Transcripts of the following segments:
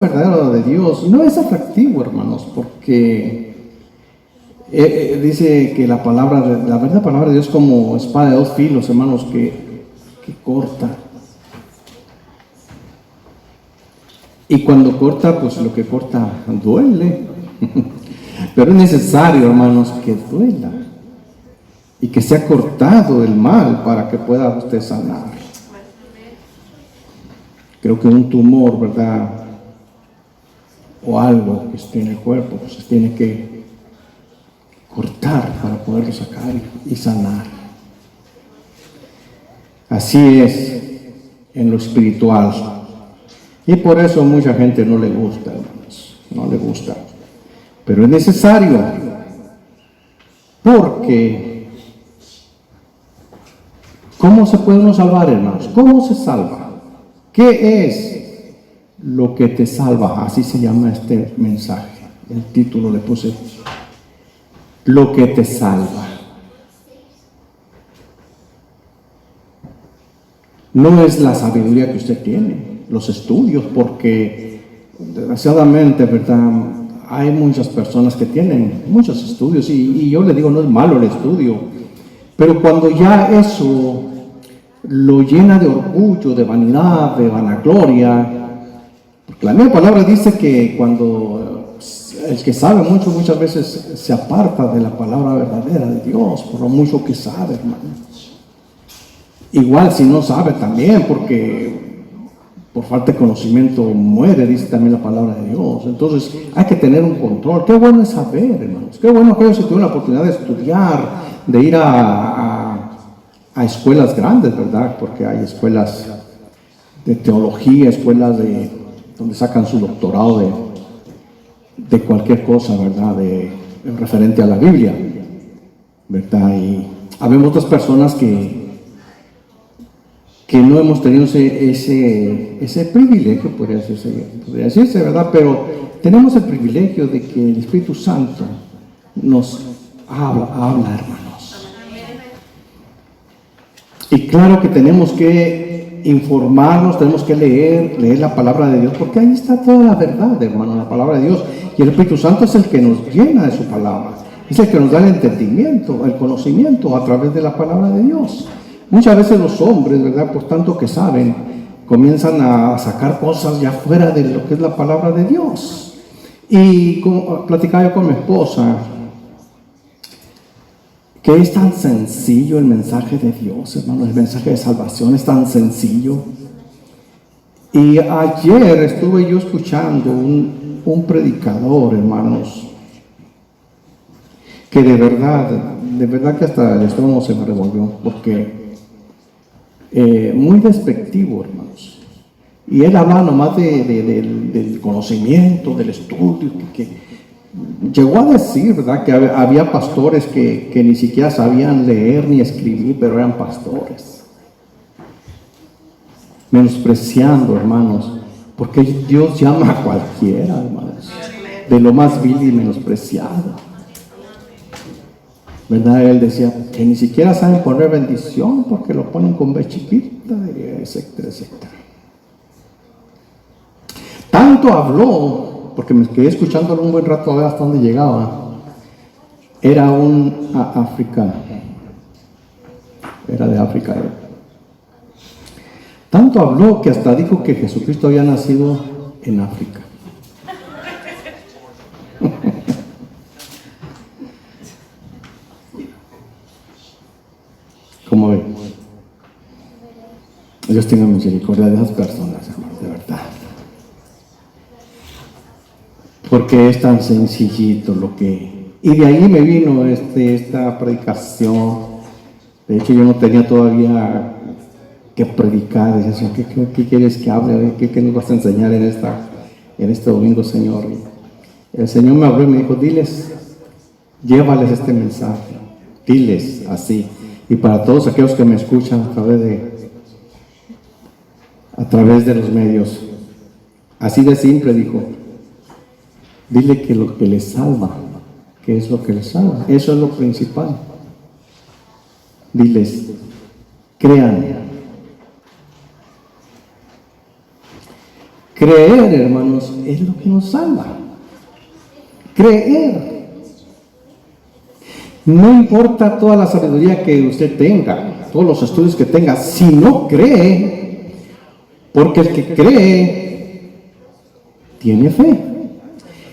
verdadero de Dios no es atractivo, hermanos, porque dice que la verdadera palabra de Dios como espada de dos filos, hermanos, que corta. Y cuando corta, pues lo que corta duele. Pero es necesario, hermanos, que duela y que sea cortado el mal para que pueda usted sanar. Creo que un tumor, ¿verdad? O algo que esté en el cuerpo, pues se tiene que cortar para poderlo sacar y sanar. Así es en lo espiritual. Y por eso mucha gente no le gusta, hermanos, no le gusta. Pero es necesario, porque ¿cómo se puede uno salvar, hermanos? ¿Cómo se salva? ¿Qué es lo que te salva? Así se llama este mensaje. El título le puse, lo que te salva. No es la sabiduría que usted tiene, los estudios, porque desgraciadamente, ¿verdad? Hay muchas personas que tienen muchos estudios y yo le digo, no es malo el estudio, pero cuando ya eso lo llena de orgullo, de vanidad, de vanagloria, porque la misma palabra dice que cuando el que sabe mucho muchas veces se aparta de la palabra verdadera de Dios, por lo mucho que sabe, hermano. Igual si no sabe también, porque por falta de conocimiento muere, dice también la palabra de Dios. Entonces hay que tener un control. Qué bueno es saber, hermanos. Qué bueno que ellos tuvieron la oportunidad de estudiar, de ir a escuelas grandes, ¿verdad? Porque hay escuelas de teología, escuelas donde sacan su doctorado de cualquier cosa, ¿verdad? Referente a la Biblia, ¿verdad? Y habemos otras personas que no hemos tenido ese privilegio, podría decirse, ¿verdad? Pero tenemos el privilegio de que el Espíritu Santo nos habla, hermanos. Y claro que tenemos que informarnos, tenemos que leer la palabra de Dios, porque ahí está toda la verdad, hermano, la palabra de Dios. Y el Espíritu Santo es el que nos llena de su palabra, es el que nos da el entendimiento, el conocimiento a través de la palabra de Dios. Muchas veces los hombres, ¿verdad? Por tanto que saben, comienzan a sacar cosas ya fuera de lo que es la palabra de Dios. Y platicaba yo con mi esposa, que es tan sencillo el mensaje de Dios, hermano, el mensaje de salvación es tan sencillo. Y ayer estuve yo escuchando un predicador, hermanos, que de verdad que hasta el estómago se me revolvió, porque muy despectivo, hermanos. Y él hablaba nomás del conocimiento, del estudio, que llegó a decir, ¿verdad?, que había pastores que ni siquiera sabían leer ni escribir, pero eran pastores. Menospreciando, hermanos, porque Dios llama a cualquiera, hermanos, de lo más vil y menospreciado. ¿Verdad? Él decía que ni siquiera saben poner bendición porque lo ponen con B chiquita, etcétera, etcétera. Tanto habló, porque me quedé escuchándolo un buen rato a ver hasta dónde llegaba. Era un africano. Era de África. Tanto habló que hasta dijo que Jesucristo había nacido en África. ¿Cómo ven? Dios tenga misericordia de esas personas, hermanos, de verdad. Porque es tan sencillito lo que... Y de ahí me vino esta predicación. De hecho, yo no tenía todavía que predicar. Decía, ¿qué quieres que hable? ¿Qué nos vas a enseñar en este domingo, Señor? Y el Señor me habló y me dijo, diles, llévales este mensaje. Diles así. Y para todos aquellos que me escuchan a través de los medios, así de simple, dijo, dile que lo que les salva, ¿qué es lo que les salva? Eso es lo principal. Diles, crean Creer, hermanos, es lo que nos salva. Creer. No importa toda la sabiduría que usted tenga, todos los estudios que tenga, si no cree, porque el que cree tiene fe.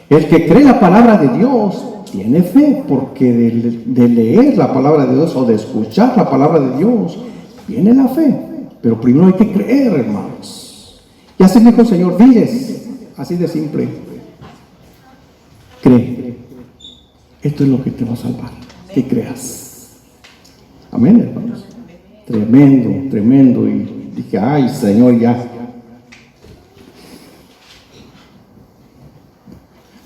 El que cree la palabra de Dios tiene fe, porque de leer la palabra de Dios o de escuchar la palabra de Dios viene la fe. Pero primero hay que creer, hermanos. Y así dijo el Señor, diles, así de simple, cree. Esto es lo que te va a salvar, que creas. Amén, hermanos. Tremendo, tremendo. Y dije, ay, Señor, ya.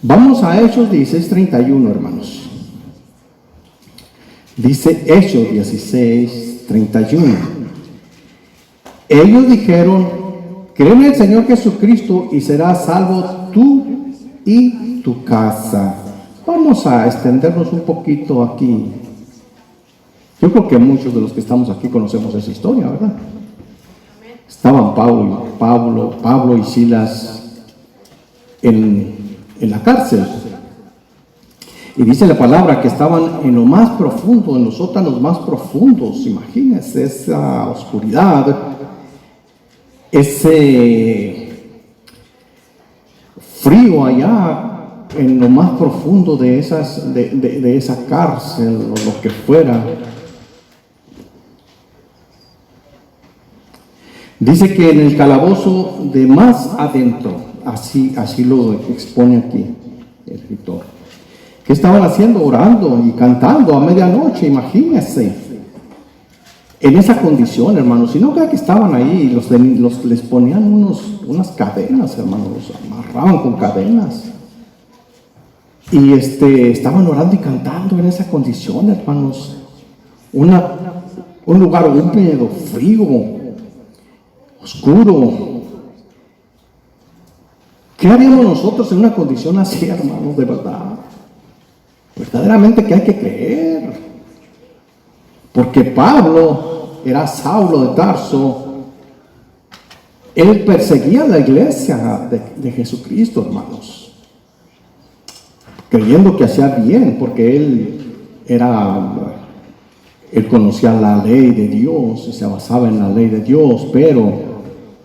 Vamos a Hechos 16:31, hermanos. Dice Hechos 16:31. Ellos dijeron, cree en el Señor Jesucristo y serás salvo tú y tu casa. Vamos a extendernos un poquito aquí. Yo creo que muchos de los que estamos aquí conocemos esa historia, ¿verdad? Estaban Pablo y Silas en la cárcel. Y dice la palabra que estaban en lo más profundo, en los sótanos más profundos. Imagínense esa oscuridad, ese frío allá en lo más profundo de esa cárcel o lo que fuera. Dice que en el calabozo de más adentro, así lo expone aquí el escritor, que estaban haciendo, orando y cantando a medianoche, imagínense, en esa condición, hermanos. Si no crean que estaban ahí, les ponían unas cadenas, hermanos, los amarraban con cadenas. Y estaban orando y cantando en esa condición, hermanos. Un lugar húmedo, frío, oscuro. ¿Qué haríamos nosotros en una condición así, hermanos, de verdad? Verdaderamente que hay que creer. Porque Pablo era Saulo de Tarso. Él perseguía la iglesia de Jesucristo, hermanos, creyendo que hacía bien, porque él conocía la ley de Dios y se basaba en la ley de Dios, pero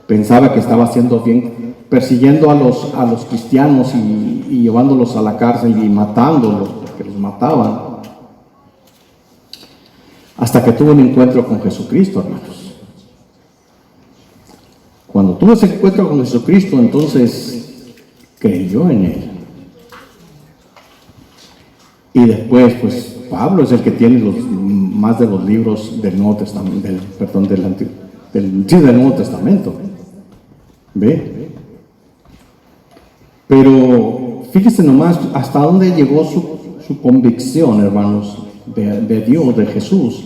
pensaba que estaba haciendo bien, persiguiendo a los cristianos y llevándolos a la cárcel y matándolos, porque los mataban, hasta que tuvo un encuentro con Jesucristo, hermanos. Cuando tuvo ese encuentro con Jesucristo, entonces creyó en Él. Y después, pues, Pablo es el que tiene más de los libros del Nuevo Testamento, del Nuevo Testamento. ¿Ve? Pero fíjese nomás hasta dónde llegó su convicción, hermanos, de Dios, de Jesús.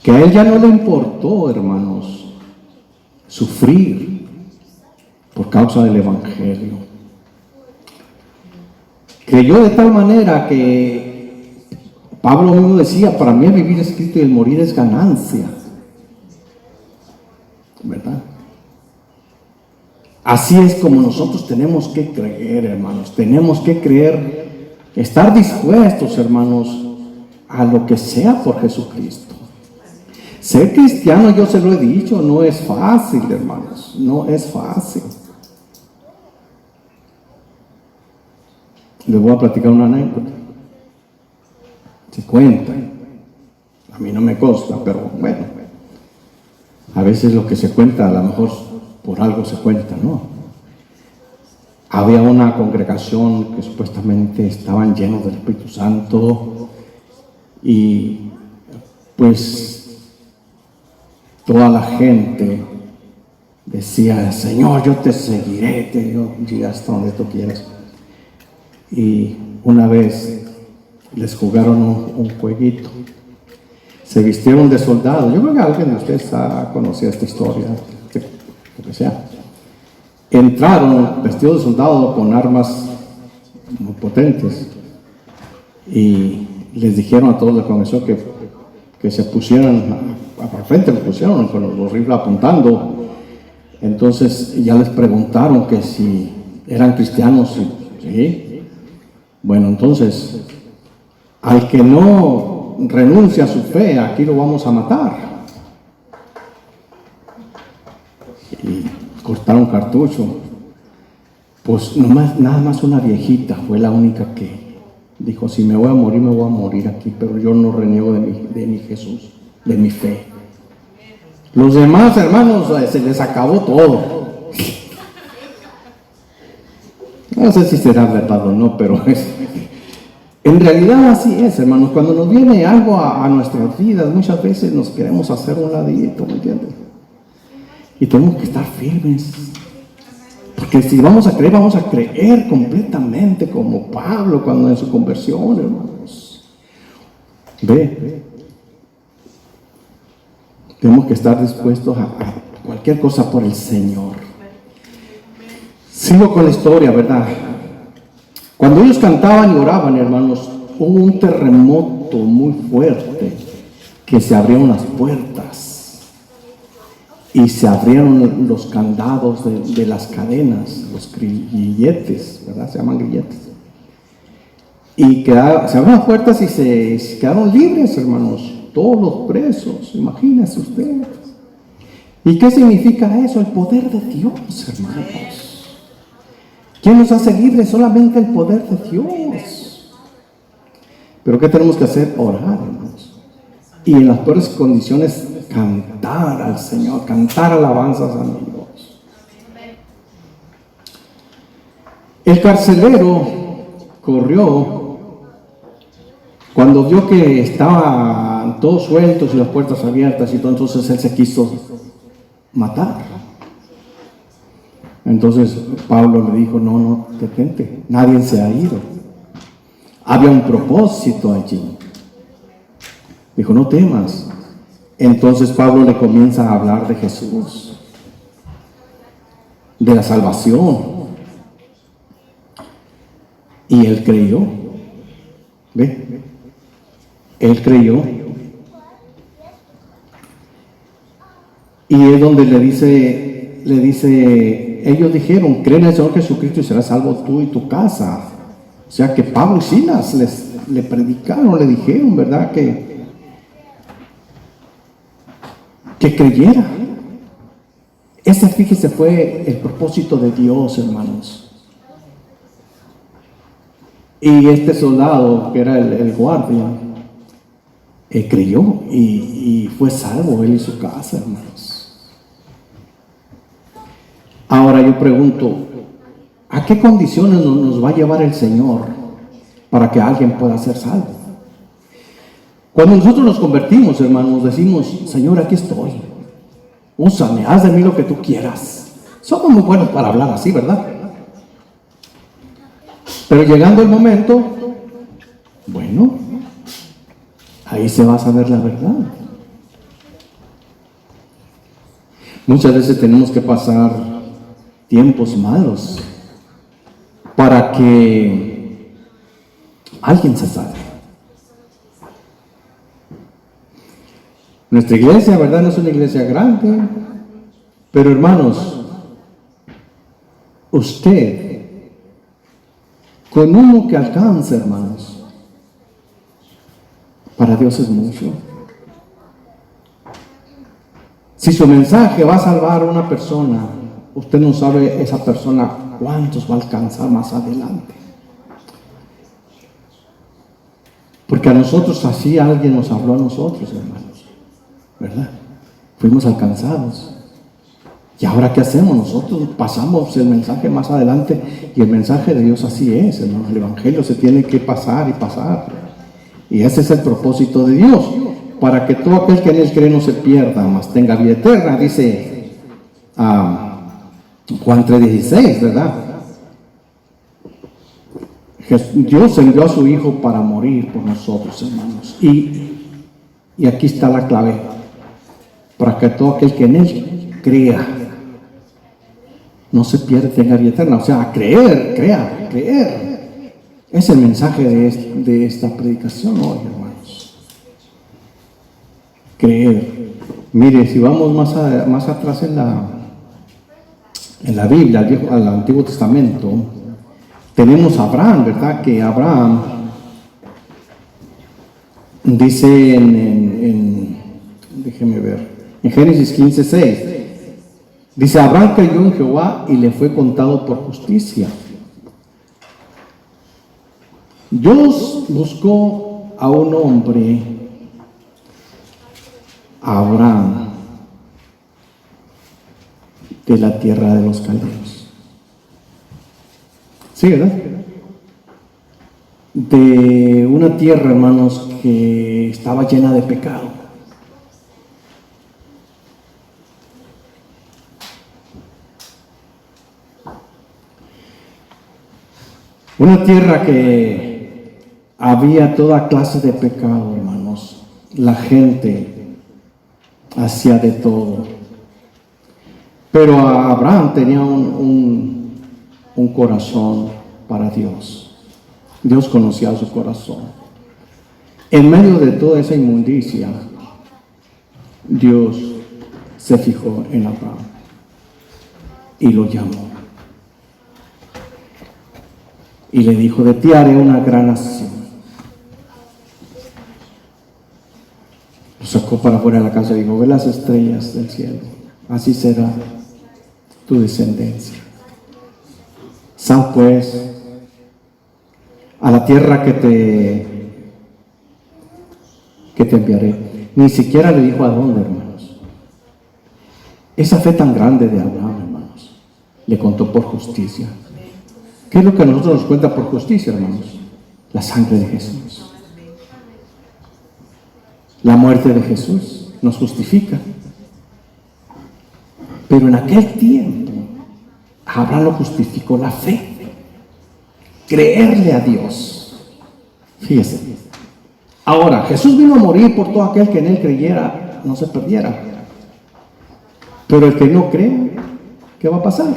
Que a Él ya no le importó, hermanos, sufrir por causa del Evangelio. Creyó de tal manera que Pablo mismo decía, para mí el vivir es Cristo y el morir es ganancia. ¿Verdad? Así es como nosotros tenemos que creer, hermanos. Tenemos que creer, estar dispuestos, hermanos, a lo que sea por Jesucristo. Ser cristiano, yo se lo he dicho, no es fácil, hermanos. No es fácil. Les voy a platicar una anécdota. Se cuenta. A mí no me consta, pero bueno. A veces lo que se cuenta, a lo mejor por algo se cuenta, ¿no? Había una congregación que supuestamente estaban llenos del Espíritu Santo y pues toda la gente decía, Señor, yo te seguiré, yo llegué hasta donde tú quieras. Y una vez les jugaron un jueguito, se vistieron de soldados. Yo creo que alguien de ustedes ha conocido esta historia, lo que sea. Entraron vestidos de soldado con armas muy potentes y les dijeron a todos de la congregación que se pusieran al frente, los pusieron con los rifles apuntando Entonces ya les preguntaron que si eran cristianos. ¿Sí? Bueno, entonces, al que no renuncia a su fe, aquí lo vamos a matar. Y cortaron cartucho. Pues nada más una viejita fue la única que dijo: si me voy a morir aquí, pero yo no reniego de mi Jesús, de mi fe. Los demás hermanos se les acabó todo. No sé si será verdad o no, pero en realidad así es, hermanos. Cuando nos viene algo a nuestras vidas, muchas veces nos queremos hacer un ladito, ¿me entiendes? Y tenemos que estar firmes. Porque si vamos a creer completamente como Pablo cuando en su conversión, hermanos. Ve. Tenemos que estar dispuestos a cualquier cosa por el Señor. Sigo con la historia, ¿verdad? Cuando ellos cantaban y oraban, hermanos, hubo un terremoto muy fuerte, que se abrieron las puertas y se abrieron los candados de las cadenas, los grilletes, ¿verdad? Se llaman grilletes. Y se abrieron las puertas y se quedaron libres, hermanos, todos los presos. Imagínense ustedes. ¿Y qué significa eso? El poder de Dios, hermanos. ¿Quién nos hace libres? Solamente el poder de Dios. Pero ¿qué tenemos que hacer? Orar, hermanos. Y en las peores condiciones, cantar al Señor, cantar alabanzas a Dios. El carcelero corrió cuando vio que estaban todos sueltos y las puertas abiertas, y todo, entonces él se quiso matar. Entonces Pablo le dijo: no, detente, nadie se ha ido. Había un propósito allí. Dijo: no temas. Entonces Pablo le comienza a hablar de Jesús, de la salvación. Y él creyó. ¿Ve? Él creyó. Y es donde le dice, ellos dijeron: cree en el Señor Jesucristo y serás salvo tú y tu casa. O sea que Pablo y Silas le predicaron, le dijeron, ¿verdad? Que creyera. Ese, fíjese, fue el propósito de Dios, hermanos. Y este soldado, que era el guardia, creyó y fue salvo, él y su casa, hermanos. Ahora yo pregunto: ¿a qué condiciones nos va a llevar el Señor para que alguien pueda ser salvo? Cuando nosotros nos convertimos, hermanos, decimos: Señor, aquí estoy, úsame, haz de mí lo que tú quieras. Somos muy buenos para hablar así, ¿verdad? Pero llegando el momento, bueno, ahí se va a saber la verdad. Muchas veces tenemos que pasar tiempos malos para que alguien se salve. Nuestra iglesia, ¿verdad? No es una iglesia grande, pero hermanos, usted, con uno que alcance, hermanos, para Dios es mucho. Si su mensaje va a salvar a una persona, usted no sabe esa persona cuántos va a alcanzar más adelante. Porque a nosotros así alguien nos habló a nosotros, hermanos, ¿verdad? Fuimos alcanzados. ¿Y ahora qué hacemos? Nosotros pasamos el mensaje más adelante, y el mensaje de Dios así es, hermanos. El evangelio se tiene que pasar y pasar. Y ese es el propósito de Dios, para que todo aquel que en él cree no se pierda, mas tenga vida eterna, dice Juan 3:16, ¿verdad? Dios envió a su Hijo para morir por nosotros, hermanos. Y aquí está la clave, para que todo aquel que en él crea no se pierda, tenga vida eterna. O sea, creer. Es el mensaje de esta predicación hoy, hermanos. Creer. Mire, si vamos más atrás en en la Biblia, al Antiguo Testamento, tenemos a Abraham, ¿verdad? Que Abraham dice déjeme ver, en Génesis 15:6, dice: Abraham creyó en Jehová y le fue contado por justicia. Dios buscó a un hombre, a Abraham, de la tierra de los caldeos. Sí, ¿verdad? De una tierra, hermanos, que estaba llena de pecado. Una tierra que había toda clase de pecado, hermanos. La gente hacía de todo. Pero Abraham tenía un corazón para Dios. Dios conocía su corazón. En medio de toda esa inmundicia, Dios se fijó en Abraham y lo llamó. Y le dijo: de ti haré una gran nación. Lo sacó para afuera de la casa y dijo: ve las estrellas del cielo, así será tu descendencia. Sal pues a la tierra que te enviaré. Ni siquiera le dijo a dónde, hermanos. Esa fe tan grande de Abraham, hermanos, le contó por justicia. ¿Qué es lo que a nosotros nos cuenta por justicia, hermanos? La sangre de Jesús. La muerte de Jesús nos justifica. Pero en aquel tiempo, Abraham lo justificó la fe. Creerle a Dios. Fíjese. Ahora, Jesús vino a morir por todo aquel que en él creyera, no se perdiera. Pero el que no cree, ¿qué va a pasar?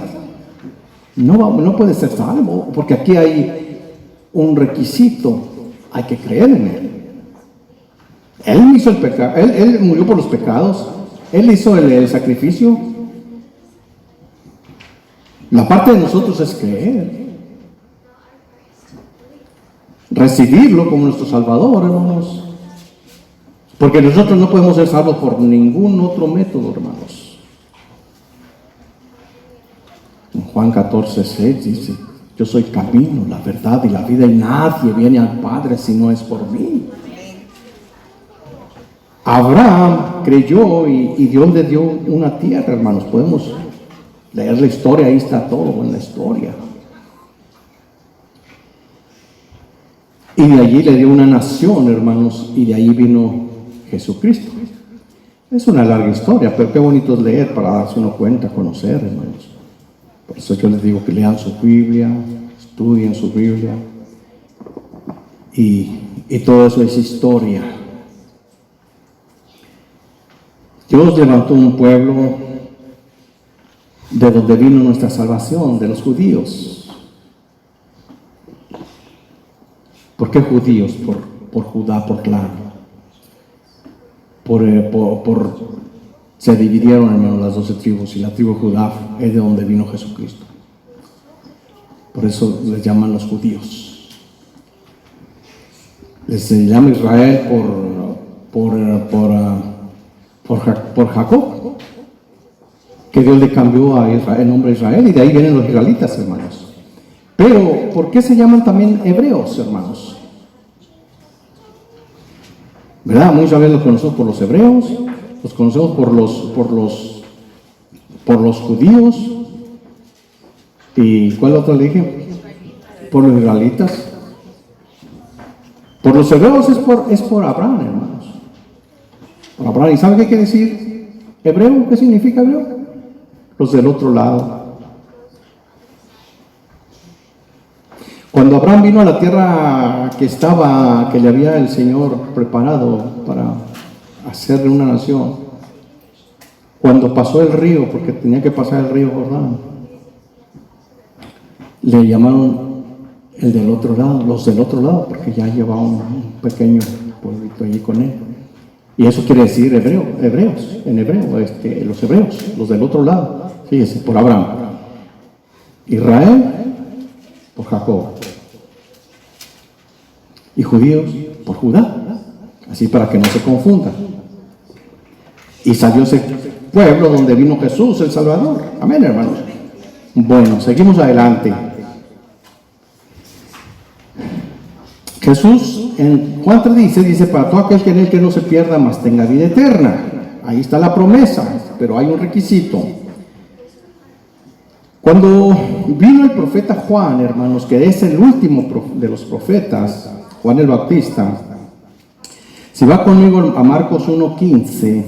No puede ser salvo, porque aquí hay un requisito: hay que creer en él. Él hizo el pecado, él murió por los pecados, él hizo el sacrificio. La parte de nosotros es creer, recibirlo como nuestro Salvador, hermanos, porque nosotros no podemos ser salvos por ningún otro método, hermanos. En Juan 14:6 dice: yo soy el camino, la verdad y la vida, y nadie viene al Padre si no es por mí. Abraham creyó y Dios le dio una tierra, hermanos. Podemos leer la historia, ahí está todo en la historia. Y de allí le dio una nación, hermanos, y de ahí vino Jesucristo. Es una larga historia, pero qué bonito es leer para darse uno cuenta, conocer, hermanos. Por eso yo les digo que lean su Biblia, estudien su Biblia, y todo eso es historia. Dios levantó un pueblo de donde vino nuestra salvación, de los judíos. ¿Por qué judíos? Por Judá, por clan. Se dividieron, hermanos, las 12 tribus, y la tribu de Judá es de donde vino Jesucristo. Por eso les llaman los judíos. Se llama Israel por Jacob, que Dios le cambió a Israel, el nombre de Israel, y de ahí vienen los israelitas, hermanos. Pero, ¿por qué se llaman también hebreos, hermanos? ¿Verdad? Muchas veces los conocemos por los hebreos, los conocemos por los judíos, y ¿cuál otro le dije? Por los israelitas. Por los hebreos es por Abraham, hermanos. Por Abraham. ¿Y saben qué quiere decir hebreo? ¿Qué significa hebreo? Los del otro lado. Cuando Abraham vino a la tierra que le había el Señor preparado para hacerle una nación, cuando pasó el río, porque tenía que pasar el río Jordán, le llamaron el del otro lado, los del otro lado, porque ya llevaba un pequeño pueblito allí con él. Y eso quiere decir hebreos, en hebreo, los hebreos, los del otro lado. Fíjese, por Abraham. Israel por Jacob y judíos por Judá, así para que no se confundan. Y salió ese pueblo donde vino Jesús el Salvador. Amén, hermanos. Bueno, seguimos adelante. Jesús en Juan 3 dice, para todo aquel que en él que no se pierda, mas tenga vida eterna. Ahí está la promesa, pero hay un requisito. Cuando vino el profeta Juan, hermanos, que es el último de los profetas, Juan el Bautista, si va conmigo a Marcos 1:15,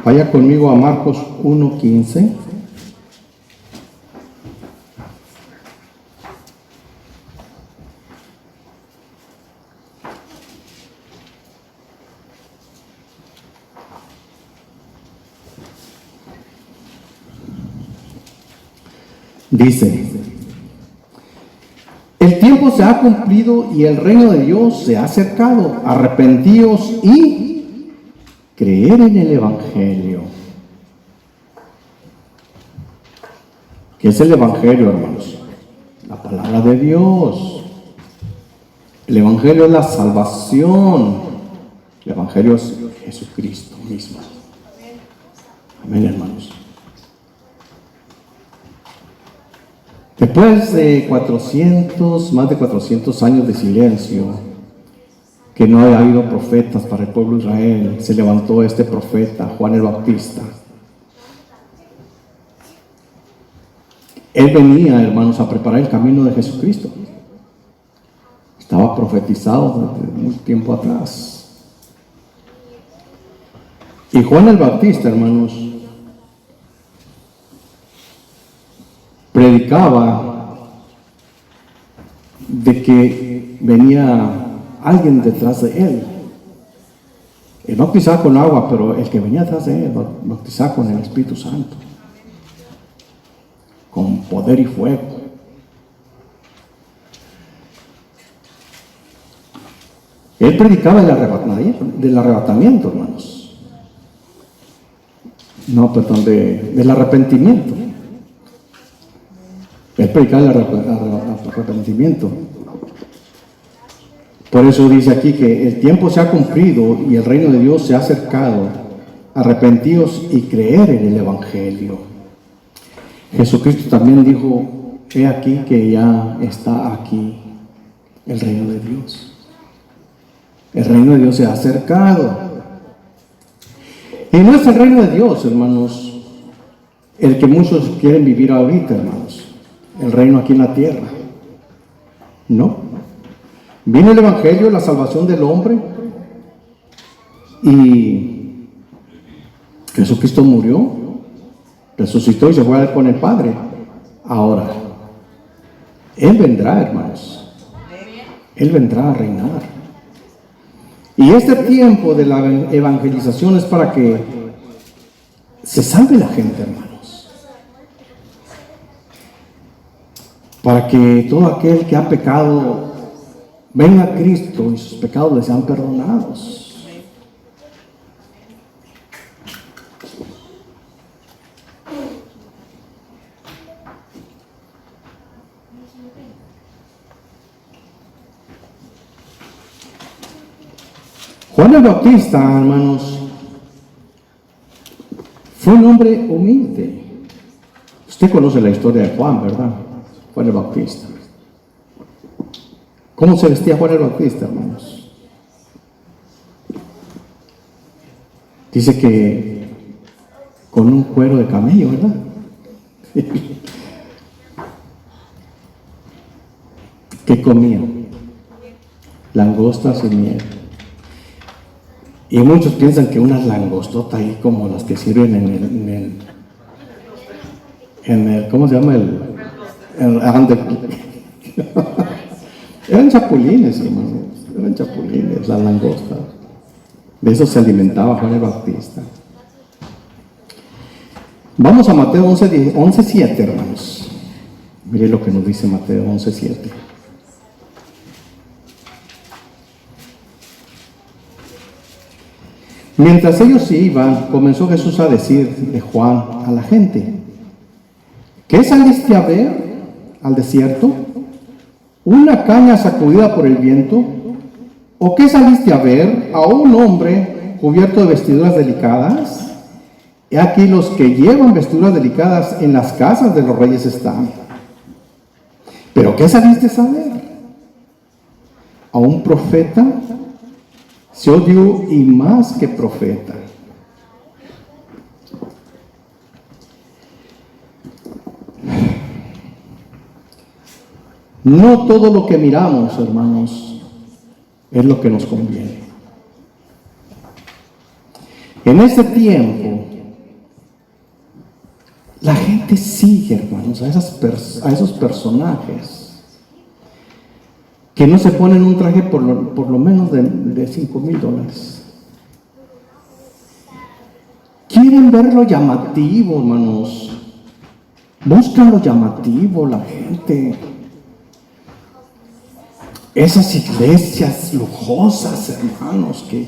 vaya conmigo a Marcos 1:15. Dice, el tiempo se ha cumplido y el reino de Dios se ha acercado. Arrepentíos y creer en el Evangelio. ¿Qué es el Evangelio, hermanos? La palabra de Dios. El Evangelio es la salvación. El Evangelio es Jesucristo mismo. Amén, hermanos. Después de más de 400 años de silencio, que no ha habido profetas para el pueblo de Israel, se levantó este profeta, Juan el Bautista. Él venía, hermanos, a preparar el camino de Jesucristo. Estaba profetizado desde muy tiempo atrás. Y Juan el Bautista, hermanos, predicaba de que venía alguien detrás de él. Él bautizaba con agua, pero el que venía detrás de él bautizaba con el Espíritu Santo, con poder y fuego. Él predicaba del arrebatamiento, hermanos. No, perdón, del arrepentimiento. Él predicaba el arrepentimiento. Por eso dice aquí que el tiempo se ha cumplido y el reino de Dios se ha acercado. Arrepentíos y creer en el Evangelio. Jesucristo también dijo, he aquí que ya está aquí el reino de Dios. El reino de Dios se ha acercado. Y no es el reino de Dios, hermanos, el que muchos quieren vivir ahorita, hermanos. El reino aquí en la tierra. No. Vino el Evangelio, la salvación del hombre, y Jesucristo murió, resucitó y se fue con el Padre. Ahora, Él vendrá, hermanos. Él vendrá a reinar. Y este tiempo de la evangelización es para que se salve la gente, hermanos. Para que todo aquel que ha pecado venga a Cristo y sus pecados les sean perdonados. Juan el Bautista, hermanos, fue un hombre humilde. Usted conoce la historia de Juan, ¿verdad? Juan el Bautista. ¿Cómo se vestía Juan el Bautista, hermanos? Dice que con un cuero de camello, ¿verdad? ¿Qué comía? Langostas y miel. Y muchos piensan que unas langostotas ahí como las que sirven en el ¿cómo se llama? Eran chapulines, hermanos. Eran chapulines, las langostas. De eso se alimentaba Juan el Bautista. Vamos a Mateo 11:7, hermanos. Mire lo que nos dice Mateo 11:7. Mientras ellos se iban, comenzó Jesús a decir de Juan a la gente: ¿Qué saliste a ver al desierto? ¿Una caña sacudida por el viento? ¿O qué saliste a ver? ¿A un hombre cubierto de vestiduras delicadas? He aquí los que llevan vestiduras delicadas en las casas de los reyes están. ¿Pero qué saliste a ver? ¿A un profeta? Se odió y más que profeta. No todo lo que miramos, hermanos, es lo que nos conviene. En ese tiempo, la gente sigue, hermanos, a esos personajes que no se ponen un traje por lo menos de $5,000. Quieren ver lo llamativo, hermanos. Buscan lo llamativo la gente. Esas iglesias lujosas, hermanos, que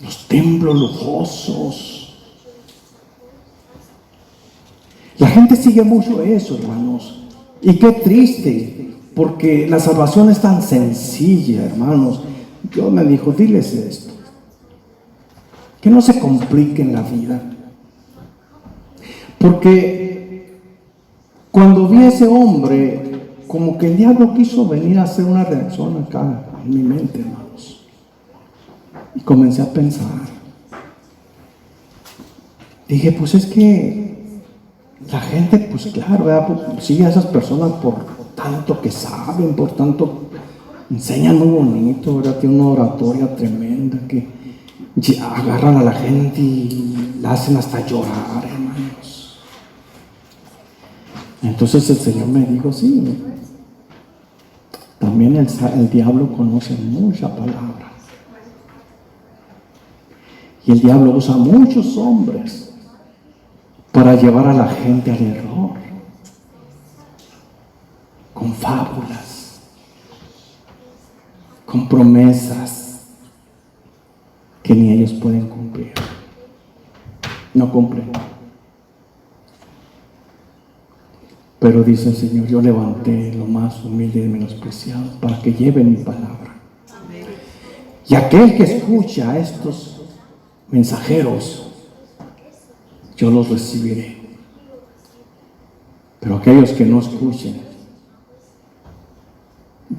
los templos lujosos. La gente sigue mucho eso, hermanos. Y qué triste, porque la salvación es tan sencilla, hermanos. Dios me dijo, diles esto, que no se compliquen la vida. Porque cuando vi a ese hombre, como que el diablo quiso venir a hacer una reacción acá en mi mente, hermanos. Y comencé a pensar. Dije, pues es que la gente, pues claro, pues, sigue a esas personas por tanto que saben, por tanto enseñan muy bonito, ¿verdad? Tiene una oratoria tremenda que agarran a la gente y la hacen hasta llorar, hermanos. Entonces el Señor me dijo, sí, también el diablo conoce mucha palabra. Y el diablo usa muchos hombres para llevar a la gente al error, con fábulas, con promesas que ni ellos pueden cumplir. No cumplen. Pero dice el Señor, yo levanté lo más humilde y menospreciado para que lleven mi palabra. Y aquel que escucha a estos mensajeros, yo los recibiré. Pero aquellos que no escuchen,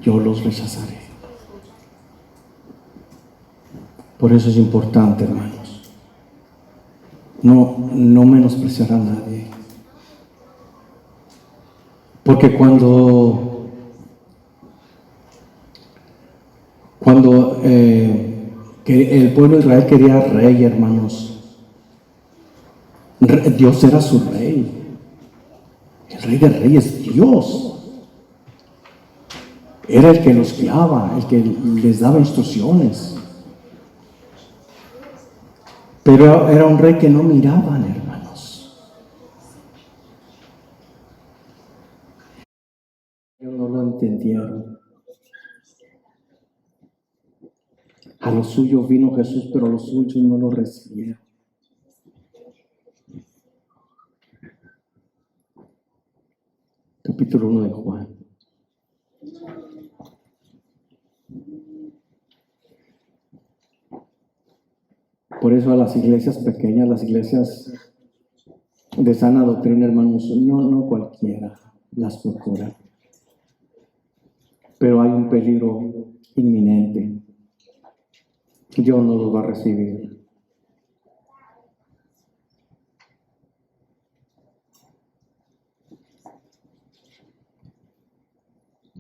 yo los rechazaré. Por eso es importante, hermanos, no menospreciar a nadie. Porque cuando que el pueblo de Israel quería rey, hermanos, Dios era su rey. El rey de reyes, Dios. Era el que los guiaba, el que les daba instrucciones. Pero era un rey que no miraban, hermanos. Ellos no lo entendieron. A los suyos vino Jesús, pero los suyos no lo recibieron. Capítulo 1 de Juan. Por eso a las iglesias pequeñas, las iglesias de sana doctrina, hermanos, no cualquiera las procura. Pero hay un peligro inminente. Dios no los va a recibir.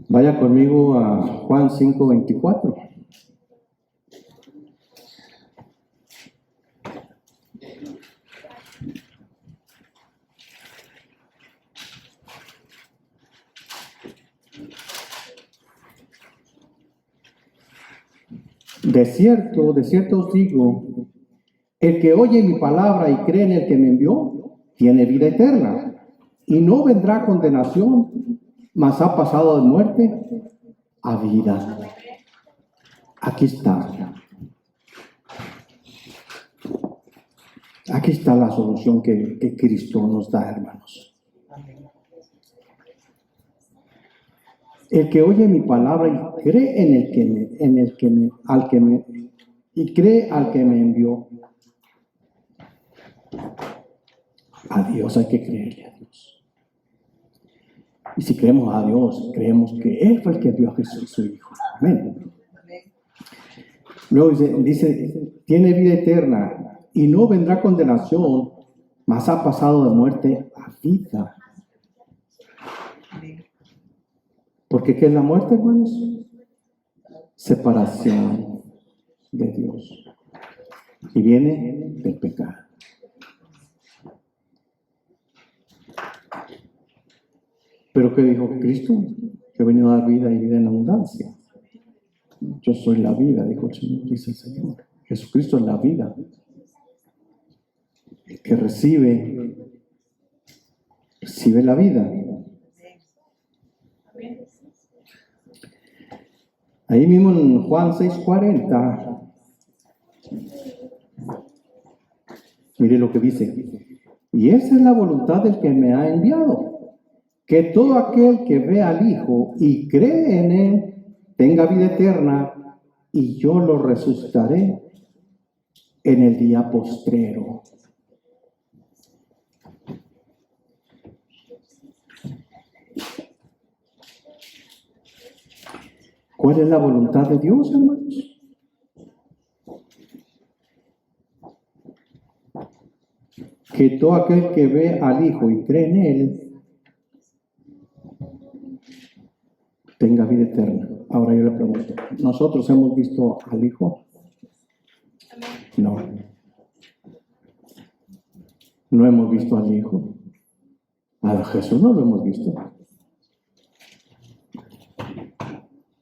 Vaya conmigo a Juan 5:24. De cierto os digo, el que oye mi palabra y cree en el que me envió, tiene vida eterna, y no vendrá a condenación, mas ha pasado de muerte a vida. Aquí está. Aquí está la solución que Cristo nos da, hermanos. El que oye mi palabra y cree al que me envió. A Dios hay que creerle a Dios. Y si creemos a Dios, creemos que Él fue el que envió a Jesús, su Hijo. Amén. Luego dice, tiene vida eterna y no vendrá condenación, mas ha pasado de muerte a vida. Porque ¿qué es la muerte, hermanos? Separación de Dios. Y viene del pecado. Pero ¿qué dijo Cristo? Que ha venido a dar vida y vida en abundancia. Yo soy la vida, dijo el Señor, dice el Señor. Jesucristo es la vida. El que recibe la vida. Ahí mismo en Juan 6:40, mire lo que dice. Y esa es la voluntad del que me ha enviado, que todo aquel que ve al Hijo y cree en Él tenga vida eterna, y yo lo resucitaré en el día postrero. ¿Cuál es la voluntad de Dios, hermanos? Que todo aquel que ve al Hijo y cree en Él tenga vida eterna. Ahora yo le pregunto, ¿nosotros hemos visto al Hijo? No. No hemos visto al Hijo. A Jesús no lo hemos visto.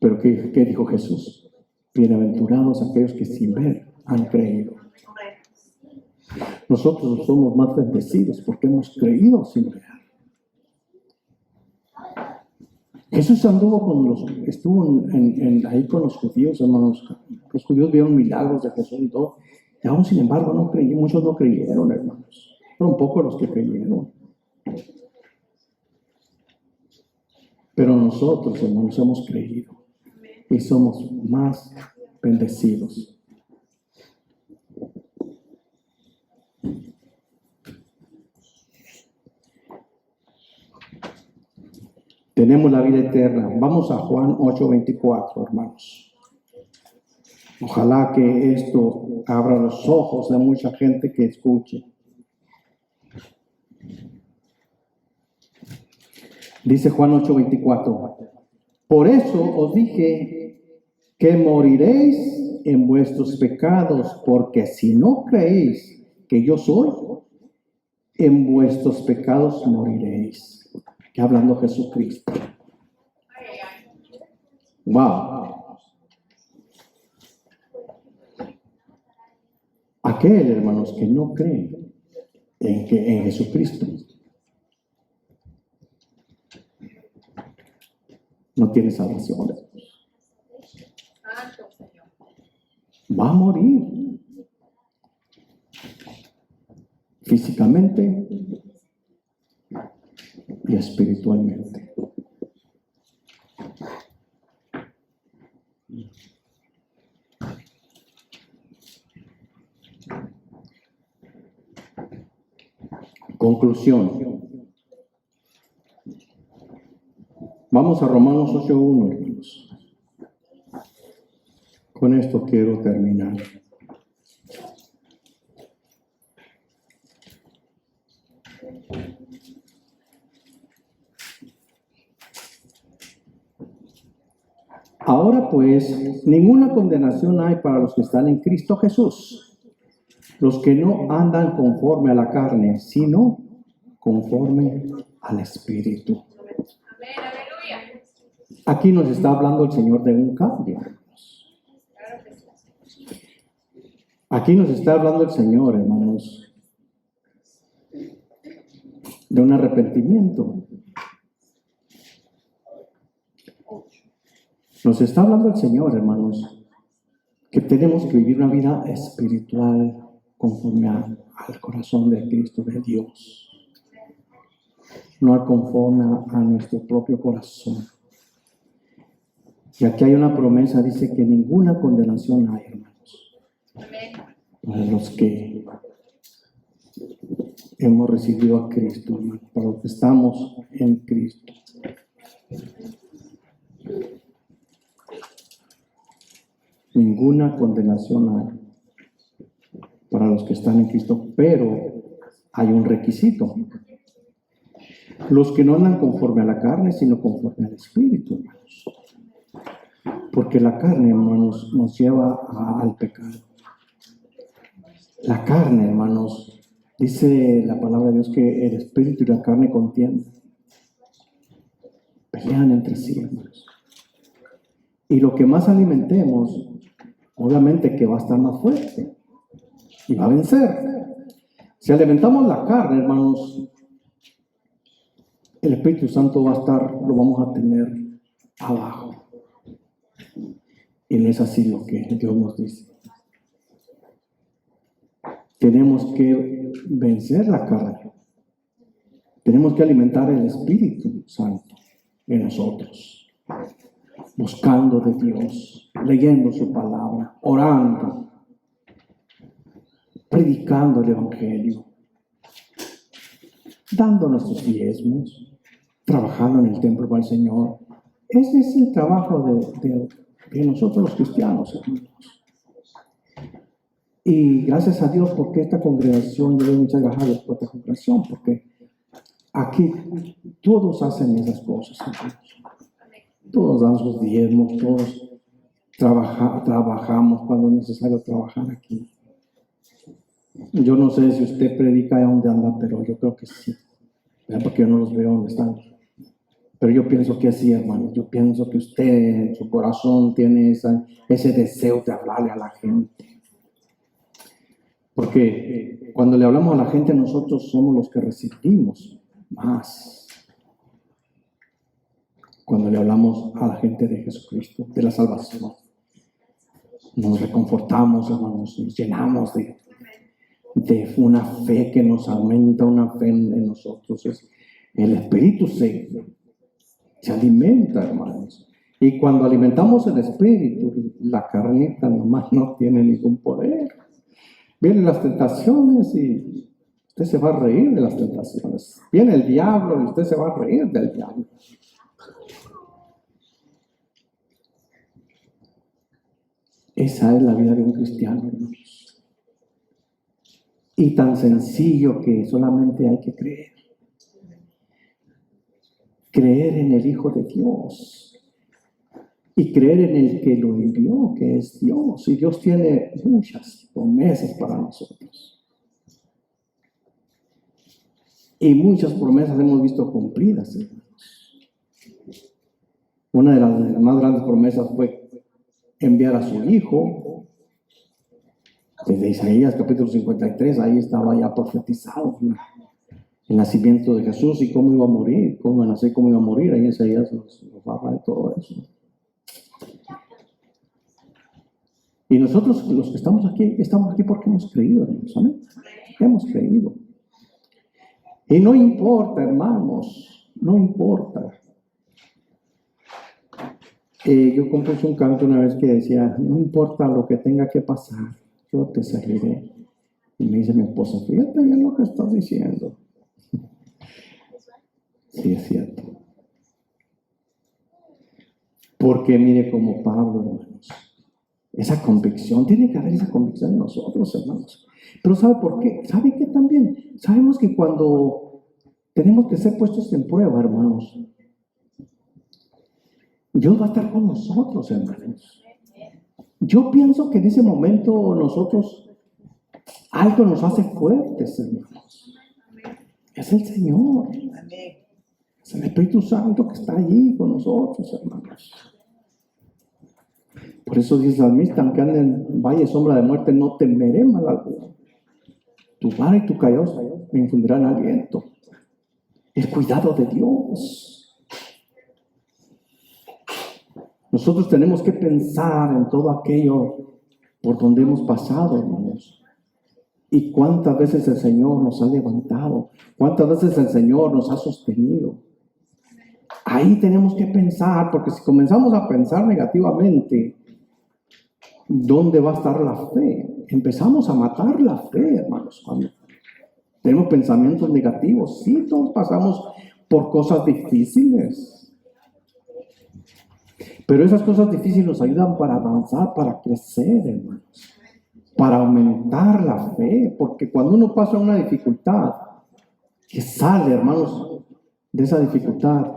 Pero ¿qué dijo Jesús? Bienaventurados aquellos que sin ver han creído. Nosotros somos más bendecidos porque hemos creído sin ver. Jesús estuvo ahí con los judíos, hermanos. Los judíos vieron milagros de Jesús y todo. Y aún sin embargo muchos no creyeron, hermanos. Fueron pocos los que creyeron. Pero nosotros, hermanos, hemos creído. Y somos más bendecidos. Tenemos la vida eterna. Vamos a Juan 8:24, hermanos. Ojalá que esto abra los ojos de mucha gente que escuche. Dice Juan 8:24. Por eso os dije que moriréis en vuestros pecados, porque si no creéis que yo soy, en vuestros pecados moriréis. Que hablando Jesucristo. Wow. Aquel, hermanos, que no cree en Jesucristo no tiene salvación. Va a morir físicamente y espiritualmente. Conclusión. Vamos a Romanos 8:1, hermanos. Con esto quiero terminar. Ahora pues, ninguna condenación hay para los que están en Cristo Jesús, los que no andan conforme a la carne, sino conforme al Espíritu. Aquí nos está hablando el Señor de un cambio. Aquí nos está hablando el Señor, hermanos, de un arrepentimiento. Nos está hablando el Señor, hermanos, que tenemos que vivir una vida espiritual conforme al corazón de Cristo, de Dios. No conforme a nuestro propio corazón. Y aquí hay una promesa, dice que ninguna condenación hay, hermanos. Para los que hemos recibido a Cristo, hermano, para los que estamos en Cristo. Ninguna condenación hay para los que están en Cristo, pero hay un requisito. Los que no andan conforme a la carne, sino conforme al Espíritu, hermanos. Porque la carne, hermanos, nos lleva al pecado. La carne, hermanos, dice la palabra de Dios que el Espíritu y la carne contienden. Pelean entre sí, hermanos. Y lo que más alimentemos, obviamente que va a estar más fuerte y va a vencer. Si alimentamos la carne, hermanos, el Espíritu Santo va a estar, lo vamos a tener abajo. Y no es así lo que Dios nos dice. Tenemos que vencer la carne. Tenemos que alimentar el Espíritu Santo en nosotros. Buscando de Dios, leyendo su palabra, orando, predicando el Evangelio, dando nuestros diezmos, trabajando en el templo para el Señor. Ese es el trabajo de nosotros los cristianos, hermanos. Y gracias a Dios porque esta congregación, yo doy muchas gracias por esta congregación, porque aquí todos hacen esas cosas, hermanos. Todos dan sus diezmos, todos trabajamos cuando es necesario trabajar aquí. Yo no sé si usted predica de dónde anda, pero yo creo que sí. Porque yo no los veo dónde están. Pero yo pienso que sí, hermano. Yo pienso que usted en su corazón tiene ese deseo de hablarle a la gente. Porque cuando le hablamos a la gente, nosotros somos los que recibimos más. Cuando le hablamos a la gente de Jesucristo, de la salvación, nos reconfortamos, hermanos, nos llenamos de una fe que nos aumenta, una fe en nosotros. El Espíritu se alimenta, hermanos. Y cuando alimentamos el Espíritu, la carnita nomás no tiene ningún poder. Vienen las tentaciones y usted se va a reír de las tentaciones. Viene el diablo y usted se va a reír del diablo. Esa es la vida de un cristiano, hermanos. Y tan sencillo que solamente hay que creer. Creer en el Hijo de Dios. Y creer en el que lo envió, que es Dios. Y Dios tiene muchas promesas para nosotros. Y muchas promesas hemos visto cumplidas, hermanos. Una de las más grandes promesas fue enviar a su Hijo. Desde Isaías capítulo 53, ahí estaba ya profetizado el nacimiento de Jesús y cómo iba a morir, cómo iba a nacer, cómo iba a morir. Ahí Isaías nos habla de todo eso. Y nosotros, los que estamos aquí porque hemos creído, hermanos. ¿Amén? Hemos creído. Y no importa, hermanos, no importa. Yo compuse un canto una vez que decía, no importa lo que tenga que pasar, yo te serviré. Y me dice mi esposa, fíjate bien lo que estás diciendo. Sí, es cierto. Porque mire como Pablo, hermanos, esa convicción, tiene que haber esa convicción en nosotros, hermanos. Pero ¿sabe por qué? ¿Sabe qué también? Sabemos que cuando tenemos que ser puestos en prueba, hermanos, Dios va a estar con nosotros, hermanos. Yo pienso que en ese momento nosotros, algo nos hace fuertes, hermanos. Es el Señor. Es el Espíritu Santo que está allí con nosotros, hermanos. Por eso dice el salmista, aunque ande en valle sombra de muerte, no temeré mal alguno. Tu vara y tu callado me infundirán aliento. El cuidado de Dios. Nosotros tenemos que pensar en todo aquello por donde hemos pasado, hermanos. Y cuántas veces el Señor nos ha levantado. Cuántas veces el Señor nos ha sostenido. Ahí tenemos que pensar, porque si comenzamos a pensar negativamente, ¿dónde va a estar la fe? Empezamos a matar la fe, hermanos, cuando tenemos pensamientos negativos. Sí, todos pasamos por cosas difíciles, pero esas cosas difíciles nos ayudan para avanzar, para crecer, hermanos, para aumentar la fe, porque cuando uno pasa una dificultad, que sale, hermanos, de esa dificultad,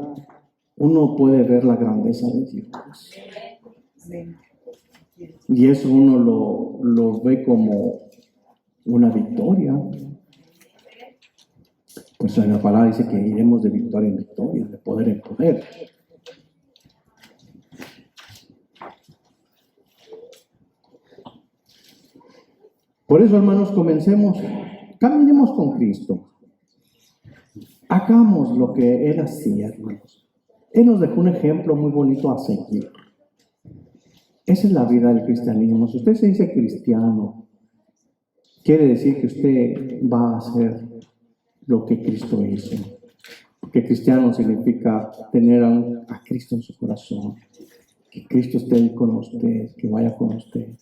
uno puede ver la grandeza de Dios. Y eso uno lo ve como una victoria. Pues en la palabra dice que iremos de victoria en victoria, de poder en poder. Por eso, hermanos, caminemos con Cristo. Hagamos lo que Él hacía, hermanos. Él nos dejó un ejemplo muy bonito a seguir. Esa es la vida del cristianismo. Si usted se dice cristiano, quiere decir que usted va a hacer lo que Cristo hizo. Porque cristiano significa tener a Cristo en su corazón. Que Cristo esté ahí con usted, que vaya con usted.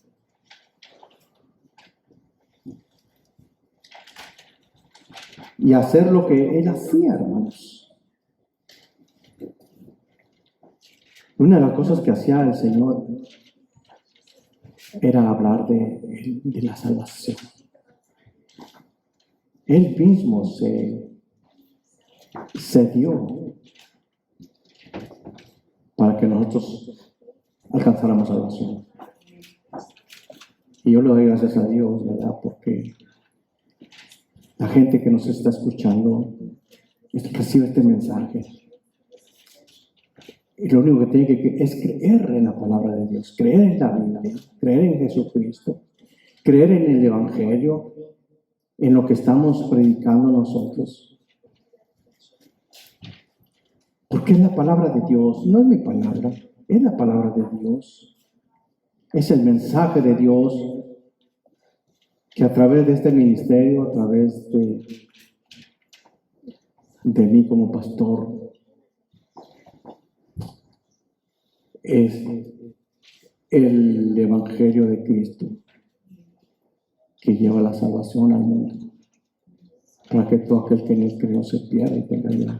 Y hacer lo que Él hacía, hermanos. Una de las cosas que hacía el Señor era hablar de la salvación. Él mismo se dio para que nosotros alcanzáramos salvación. Y yo le doy gracias a Dios, ¿verdad? Porque la gente que nos está escuchando recibe este mensaje. Y lo único que tiene que es creer en la palabra de Dios, creer en la Biblia, creer en Jesucristo, creer en el Evangelio, en lo que estamos predicando nosotros. Porque es la palabra de Dios, no es mi palabra, es la palabra de Dios. Es el mensaje de Dios que a través de este ministerio, a través de mí como pastor, es el Evangelio de Cristo que lleva la salvación al mundo, para que todo aquel que en él cree no se pierda y tenga vida.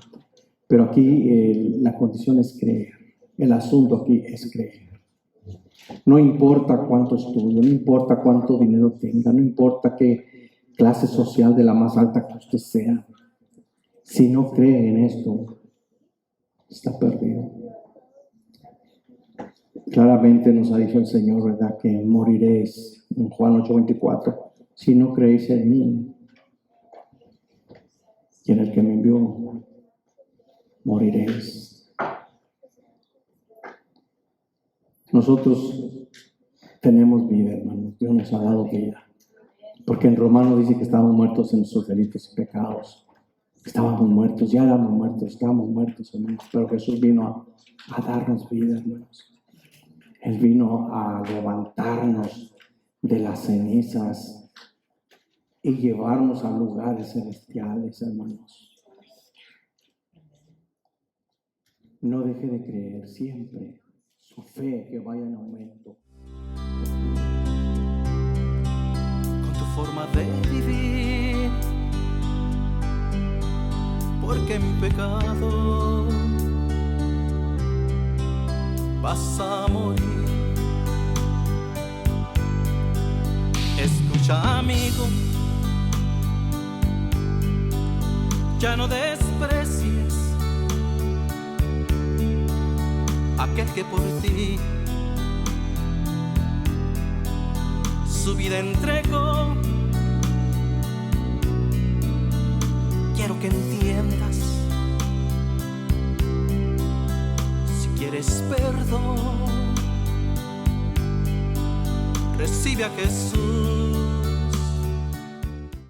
Pero aquí la condición es creer. El asunto aquí es creer. No importa cuánto estudio, no importa cuánto dinero tenga, no importa qué clase social de la más alta que usted sea. Si no cree en esto, está perdido. Claramente nos ha dicho el Señor, ¿verdad?, que moriréis, en Juan 8:24, si no creéis en mí y en el que me envió, moriréis. Nosotros tenemos vida, hermanos. Dios nos ha dado vida. Porque en Romanos dice que estábamos muertos en nuestros delitos y pecados. Estábamos muertos, ya éramos muertos, estábamos muertos, hermanos. Pero Jesús vino a darnos vida, hermanos. Él vino a levantarnos de las cenizas y llevarnos a lugares celestiales, hermanos. No deje de creer siempre. Su fe que vaya en aumento. Con tu forma de vivir, porque mi pecado vas a morir. Escucha, amigo, ya no desprecies aquel que por ti su vida entregó. Quiero que entiendas, si quieres perdón, recibe a Jesús.